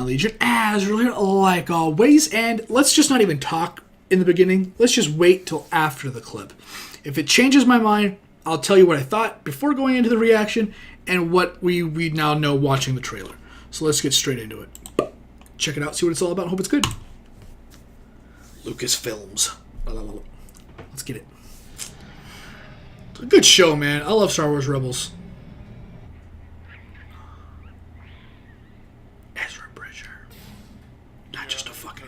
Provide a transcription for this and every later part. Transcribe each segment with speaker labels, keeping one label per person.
Speaker 1: Legion, as like always. And let's just not even talk in the beginning. Let's just wait till after the clip. If it changes my mind, I'll tell you what I thought before going into the reaction and what we now know watching the trailer. So let's get straight into it. Check it out, see what it's all about. Hope it's good. Lucasfilms. Let's get it. It's a good show, man. I love Star Wars Rebels. Ezra Bridger. Not just a fucking...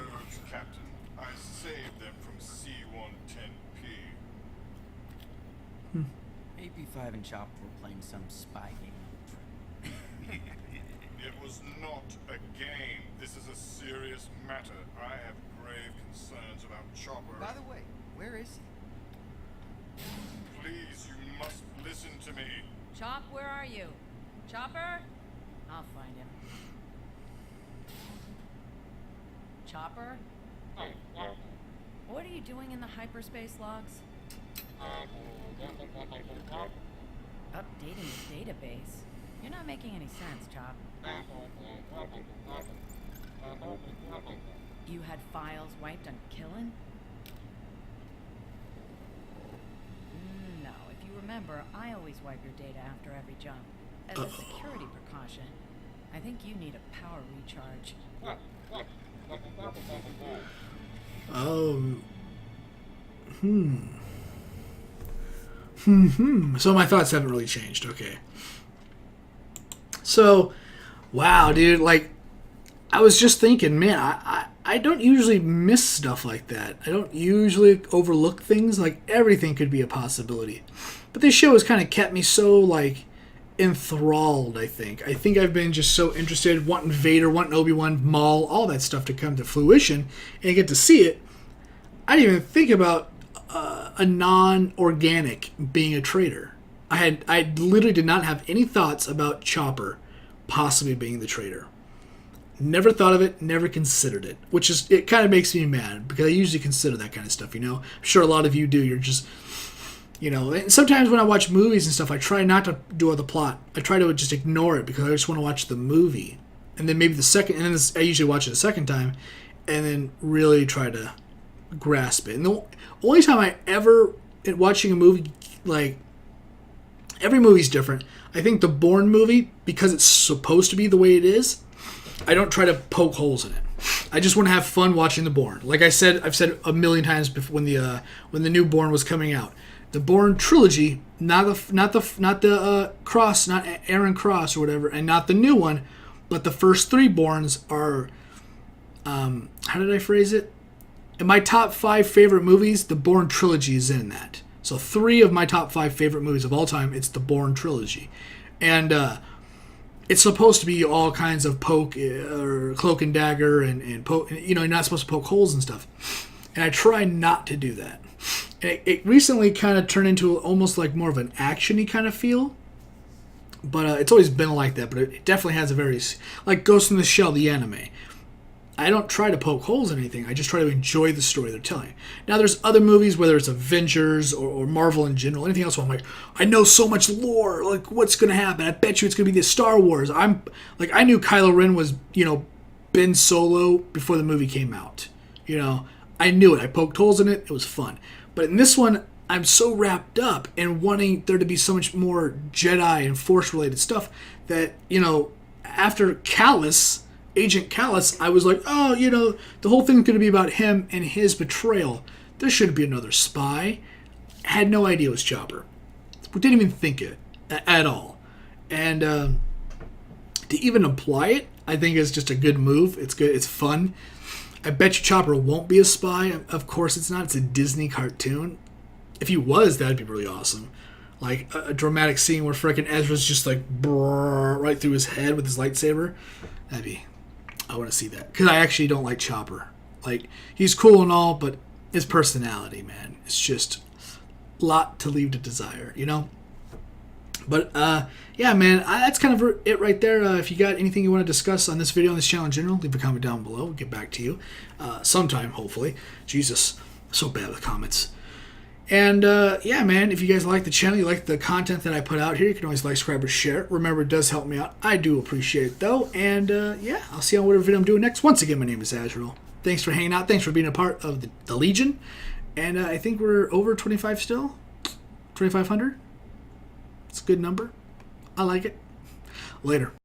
Speaker 2: Captain, I saved them from C-110P.
Speaker 3: AP5 and Chopper were playing some spy game on the trip.
Speaker 2: It was not a game. This is a serious matter. I have grave concerns about Chopper.
Speaker 3: By the way, where is he?
Speaker 2: Please, you must listen to me.
Speaker 4: Chop, where are you? Chopper? I'll find him. Chopper? What are you doing in the hyperspace logs? Updating the database? You're not making any sense, Chop. You had files wiped on Killen? No, if you remember, I always wipe your data after every jump. As a security precaution. I think you need a power recharge.
Speaker 1: Oh. So my thoughts haven't really changed. Okay. So, wow, dude. Like, I was just thinking, man, I don't usually miss stuff like that. I don't usually overlook things. Like, everything could be a possibility. But this show has kind of kept me so, like, enthralled, I think. I think I've been just so interested, wanting Vader, wanting Obi-Wan, Maul, all that stuff to come to fruition, and get to see it. I didn't even think about a non-organic being a traitor. I literally did not have any thoughts about Chopper possibly being the traitor. Never thought of it, never considered it, which is, it kind of makes me mad because I usually consider that kind of stuff, you know. I'm sure a lot of you do. You're just, you know, and sometimes when I watch movies and stuff, I try not to do all the plot. I try to just ignore it because I just want to watch the movie. And then maybe the second, and then I usually watch it a second time and then really try to grasp it. And the only time I ever, in watching a movie, like, every movie's different. I think the Bourne movie, because it's supposed to be the way it is, I don't try to poke holes in it. I just want to have fun watching the Bourne. Like I've said a million times before when the new Bourne was coming out. The Bourne trilogy, not the Cross, not Aaron Cross or whatever, and not the new one, but the first three Bournes are, how did I phrase it? In my top 5 favorite movies, the Bourne trilogy is in that. So 3 of my top 5 favorite movies of all time, it's the Bourne trilogy. And it's supposed to be all kinds of poke or cloak and dagger and poke, you know, you're not supposed to poke holes and stuff. And I try not to do that. And it recently kind of turned into almost like more of an action-y kind of feel. But it's always been like that, but it definitely has a very, like Ghost in the Shell, the anime. I don't try to poke holes in anything. I just try to enjoy the story they're telling. Now, there's other movies, whether it's Avengers or Marvel in general, anything else, where I'm like, I know so much lore. Like, what's going to happen? I bet you it's going to be the Star Wars. I knew Kylo Ren was, you know, Ben Solo before the movie came out. You know, I knew it. I poked holes in it. It was fun. But in this one, I'm so wrapped up in wanting there to be so much more Jedi and Force-related stuff that, you know, after Agent Callus, I was like, oh, you know, the whole thing's going to be about him and his betrayal. There shouldn't be another spy. I had no idea it was Chopper. We didn't even think it at all. And to even apply it, I think is just a good move. It's good. It's fun. I bet you Chopper won't be a spy. Of course it's not. It's a Disney cartoon. If he was, that'd be really awesome. Like a dramatic scene where frickin' Ezra's just like right through his head with his lightsaber. I want to see that. Because I actually don't like Chopper. Like, he's cool and all, but his personality, man, it's just a lot to leave to desire, you know? But, yeah, man, that's kind of it right there. If you got anything you want to discuss on this video, on this channel in general, leave a comment down below. We'll get back to you sometime, hopefully. Jesus, so bad with comments. And yeah, man, if you guys like the channel, you like the content that I put out here, you can always like, subscribe, or share it. Remember, it does help me out. I do appreciate it, though. And yeah, I'll see you on whatever video I'm doing next. Once again, my name is Azrael. Thanks for hanging out. Thanks for being a part of the Legion. And I think we're over 25 still. 2,500. It's a good number. I like it. Later.